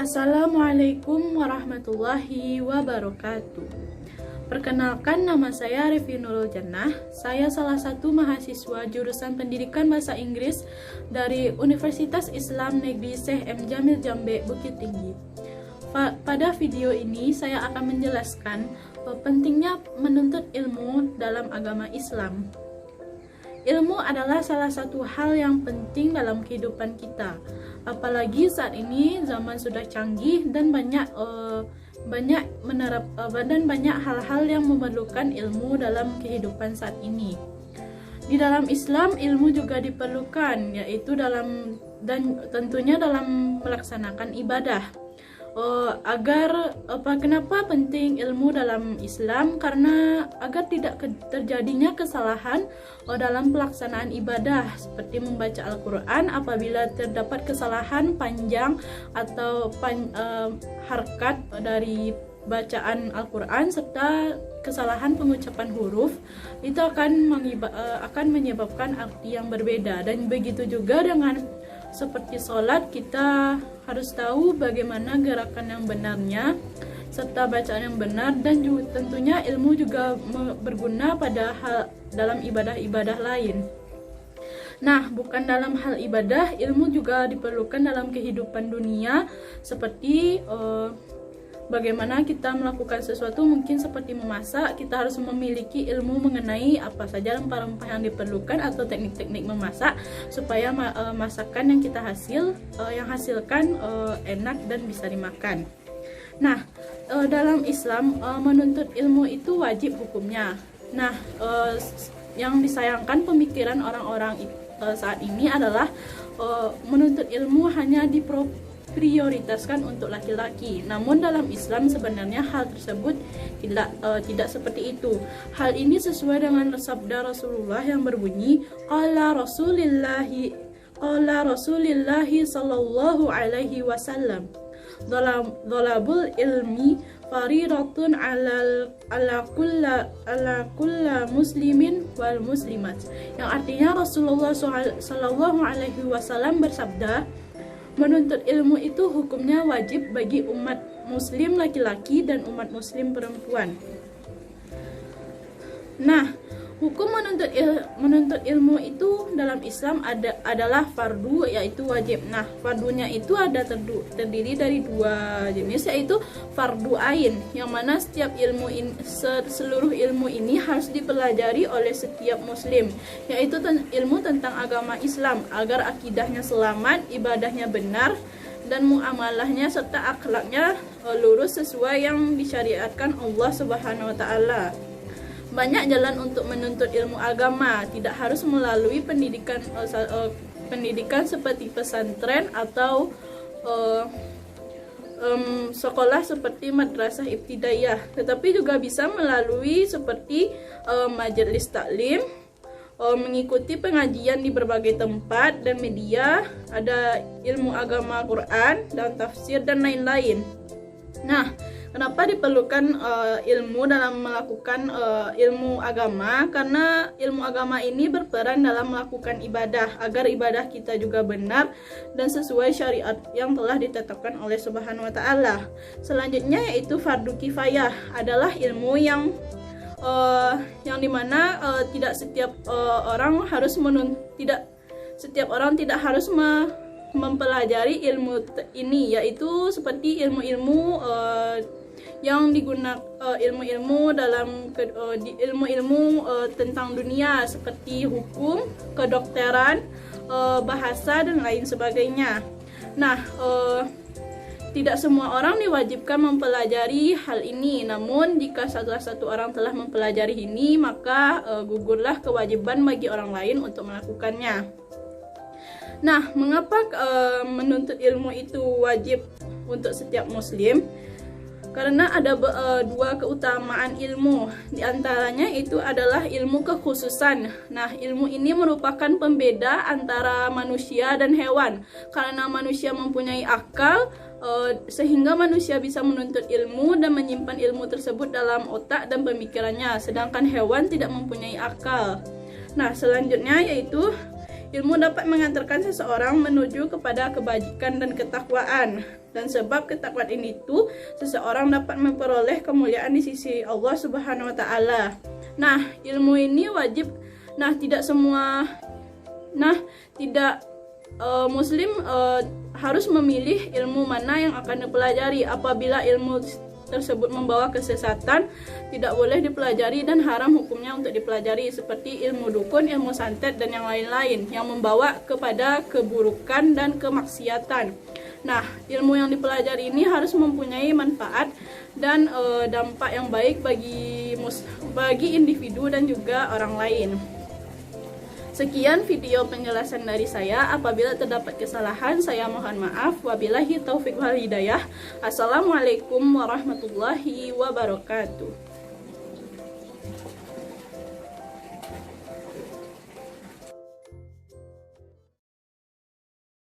Assalamualaikum warahmatullahi wabarakatuh. Perkenalkan, nama saya Revi Nurul Jannah. Saya salah satu mahasiswa jurusan Pendidikan Bahasa Inggris dari Universitas Islam Negeri Syekh M. Jamil Jambe, Bukit Tinggi. Pada video ini saya akan menjelaskan pentingnya menuntut ilmu dalam agama Islam. Ilmu adalah salah satu hal yang penting dalam kehidupan kita. Apalagi saat ini zaman sudah canggih dan banyak hal-hal yang memerlukan ilmu dalam kehidupan saat ini. Di dalam Islam ilmu juga diperlukan, yaitu tentunya dalam melaksanakan ibadah. Kenapa penting ilmu dalam Islam? Karena agar tidak terjadinya kesalahan dalam pelaksanaan ibadah, seperti membaca Al-Quran. Apabila terdapat kesalahan panjang atau harkat dari bacaan Al-Quran serta kesalahan pengucapan huruf, itu akan menyebabkan arti yang berbeda. Dan begitu juga dengan seperti sholat, kita harus tahu bagaimana gerakan yang benarnya serta bacaan yang benar, dan juga tentunya ilmu juga berguna dalam ibadah-ibadah lain. Nah, bukan dalam hal ibadah, ilmu juga diperlukan dalam kehidupan dunia, seperti bagaimana kita melakukan sesuatu, mungkin seperti memasak. Kita harus memiliki ilmu mengenai apa saja rempah-rempah yang diperlukan atau teknik-teknik memasak supaya masakan yang kita hasilkan enak dan bisa dimakan. Nah, dalam Islam menuntut ilmu itu wajib hukumnya. Nah, yang disayangkan pemikiran orang-orang saat ini adalah menuntut ilmu hanya prioritaskan untuk laki-laki. Namun dalam Islam sebenarnya hal tersebut tidak seperti itu. Hal ini sesuai dengan sabda Rasulullah yang berbunyi, qala Rasulillahi sallallahu alaihi wasallam, dhalabul ilmi faridatun ala kulla muslimin wal muslimat. Yang artinya Rasulullah sallallahu alaihi wasallam bersabda, menuntut ilmu itu hukumnya wajib bagi umat muslim laki-laki dan umat muslim perempuan. Nah, hukum menuntut ilmu itu dalam Islam adalah fardu, yaitu wajib. Nah, fardunya itu terdiri dari dua jenis, yaitu fardu ain, yang mana seluruh ilmu ini harus dipelajari oleh setiap muslim, yaitu ilmu tentang agama Islam agar akidahnya selamat, ibadahnya benar, dan muamalahnya serta akhlaknya lurus sesuai yang disyariatkan Allah Subhanahu wa taala. Banyak jalan untuk menuntut ilmu agama, tidak harus melalui pendidikan seperti pesantren atau sekolah seperti madrasah ibtidaiyah, tetapi juga bisa melalui seperti majelis taklim, mengikuti pengajian di berbagai tempat dan media, ada ilmu agama Quran dan tafsir dan lain-lain. Nah, kenapa diperlukan ilmu dalam melakukan ilmu agama? Karena ilmu agama ini berperan dalam melakukan ibadah, agar ibadah kita juga benar dan sesuai syariat yang telah ditetapkan oleh Subhanahu wa taala. Selanjutnya yaitu fardu kifayah, adalah ilmu yang dimana tidak setiap orang harus mempelajari ilmu ini, yaitu seperti ilmu-ilmu yang digunakan ilmu-ilmu tentang dunia seperti hukum, kedokteran, bahasa dan lain sebagainya. Nah, tidak semua orang diwajibkan mempelajari hal ini. Namun jika salah satu orang telah mempelajari ini, maka gugurlah kewajiban bagi orang lain untuk melakukannya. Nah, mengapa menuntut ilmu itu wajib untuk setiap muslim? Karena ada dua keutamaan ilmu. Di antaranya itu adalah ilmu kekhususan. Nah, ilmu ini merupakan pembeda antara manusia dan hewan. Karena manusia mempunyai akal, sehingga manusia bisa menuntut ilmu dan menyimpan ilmu tersebut dalam otak dan pemikirannya. Sedangkan hewan tidak mempunyai akal. Nah, selanjutnya yaitu Ilmu dapat mengantarkan seseorang menuju kepada kebajikan dan ketakwaan. Dan sebab ketakwaan itu, seseorang dapat memperoleh kemuliaan di sisi Allah Subhanahu wa taala. Nah, ilmu ini wajib. Tidak Muslim harus memilih ilmu mana yang akan dipelajari. Apabila ilmu tersebut membawa kesesatan, tidak boleh dipelajari dan haram hukumnya untuk dipelajari, seperti ilmu dukun, ilmu santet, dan yang lain-lain yang membawa kepada keburukan dan kemaksiatan. Nah, ilmu yang dipelajari ini harus mempunyai manfaat dan dampak yang baik bagi individu dan juga orang lain. Sekian video penjelasan dari saya. Apabila terdapat kesalahan, saya mohon maaf. Wabillahi taufik wal hidayah. Assalamualaikum warahmatullahi wabarakatuh.